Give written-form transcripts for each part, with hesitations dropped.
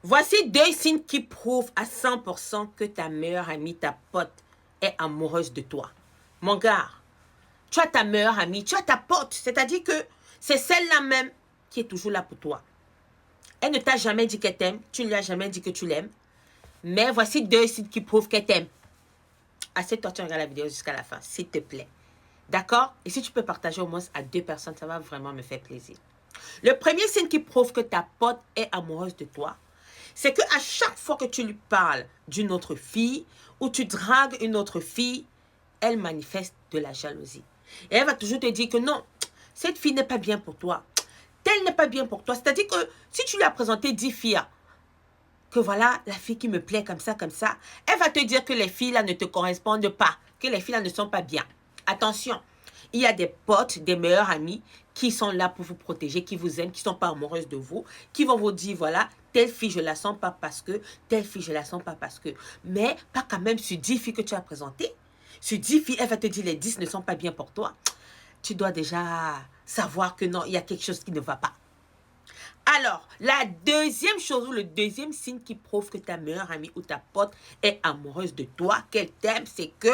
Voici 2 signes qui prouvent à 100% que ta meilleure amie, ta pote, est amoureuse de toi. Mon gars, tu as ta meilleure amie, tu as ta pote. C'est-à-dire que c'est celle-là même qui est toujours là pour toi. Elle ne t'a jamais dit qu'elle t'aime. Tu ne lui as jamais dit que tu l'aimes. Mais voici 2 signes qui prouvent qu'elle t'aime. Assieds-toi, tu regardes la vidéo jusqu'à la fin, s'il te plaît. D'accord? Et si tu peux partager au moins à 2 personnes, ça va vraiment me faire plaisir. Le premier signe qui prouve que ta pote est amoureuse de toi, c'est qu'à chaque fois que tu lui parles d'une autre fille ou tu dragues une autre fille, elle manifeste de la jalousie. Et elle va toujours te dire que non, cette fille n'est pas bien pour toi. Telle n'est pas bien pour toi. C'est-à-dire que si tu lui as présenté 10 filles, que voilà, la fille qui me plaît comme ça, elle va te dire que les filles là ne te correspondent pas, que les filles là ne sont pas bien. Attention, il y a des potes, des meilleurs amis qui sont là pour vous protéger, qui vous aiment, qui ne sont pas amoureuses de vous, qui vont vous dire, voilà, telle fille, je la sens pas parce que, telle fille, je la sens pas parce que. Mais pas quand même sur 10 filles que tu as présentées. Sur 10 filles, elle va te dire, les 10 ne sont pas bien pour toi. Tu dois déjà savoir que non, il y a quelque chose qui ne va pas. Alors, la deuxième chose ou le deuxième signe qui prouve que ta meilleure amie ou ta pote est amoureuse de toi, qu'elle t'aime, c'est que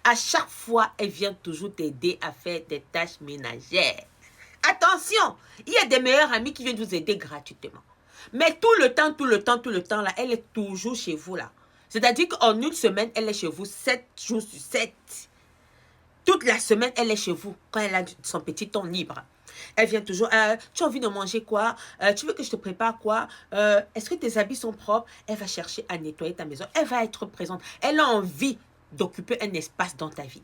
à chaque fois, elle vient toujours t'aider à faire des tâches ménagères. Attention, il y a des meilleurs amis qui viennent vous aider gratuitement. Mais tout le temps, là, elle est toujours chez vous, là. C'est-à-dire qu'en une semaine, elle est chez vous 7 jours sur 7. Toute la semaine, elle est chez vous quand elle a son petit temps libre. Elle vient toujours, tu as envie de manger quoi? Tu veux que je te prépare quoi? Est-ce que tes habits sont propres? Elle va chercher à nettoyer ta maison. Elle va être présente. Elle a envie d'occuper un espace dans ta vie.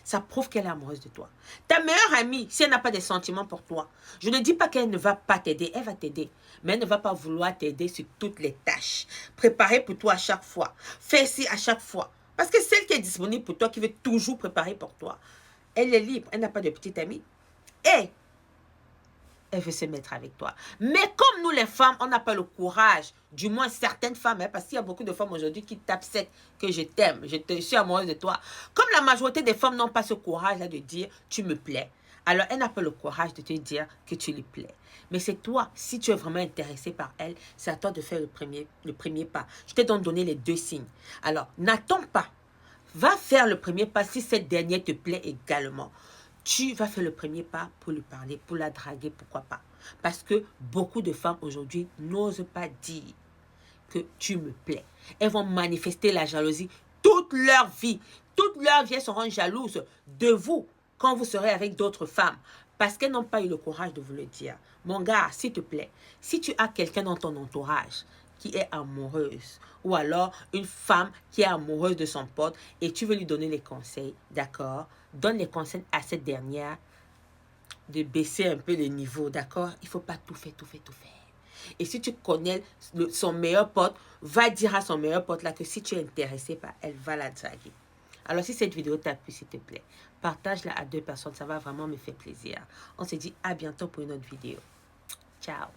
Ça prouve qu'elle est amoureuse de toi. Ta meilleure amie, si elle n'a pas de sentiments pour toi, je ne dis pas qu'elle ne va pas t'aider, elle va t'aider. Mais elle ne va pas vouloir t'aider sur toutes les tâches. Préparer pour toi à chaque fois. Faire ci à chaque fois. Parce que celle qui est disponible pour toi, qui veut toujours préparer pour toi, elle est libre, elle n'a pas de petite amie. Et elle veut se mettre avec toi. Mais comme nous les femmes, on n'a pas le courage, du moins certaines femmes, hein, parce qu'il y a beaucoup de femmes aujourd'hui qui tapent sec que je t'aime, je suis amoureuse de toi. Comme la majorité des femmes n'ont pas ce courage-là de dire tu me plais, alors elle n'a pas le courage de te dire que tu lui plais. Mais c'est toi, si tu es vraiment intéressé par elle, c'est à toi de faire le premier pas. Je t'ai donc donné les 2 signes. Alors, n'attends pas. Va faire le premier pas si cette dernière te plaît également. Tu vas faire le premier pas pour lui parler, pour la draguer, pourquoi pas. Parce que beaucoup de femmes aujourd'hui n'osent pas dire que tu me plais. Elles vont manifester la jalousie toute leur vie. Toute leur vie, elles seront jalouses de vous quand vous serez avec d'autres femmes. Parce qu'elles n'ont pas eu le courage de vous le dire. Mon gars, s'il te plaît, si tu as quelqu'un dans ton entourage qui est amoureuse, ou alors une femme qui est amoureuse de son pote et tu veux lui donner les conseils, d'accord? Donne les conseils à cette dernière de baisser un peu le niveau, d'accord? Il ne faut pas tout faire. Et si tu connais son meilleur pote, va dire à son meilleur pote là que si tu es intéressé par elle, va la draguer. Alors si cette vidéo t'a plu, s'il te plaît, partage-la à 2 personnes, ça va vraiment me faire plaisir. On se dit à bientôt pour une autre vidéo. Ciao!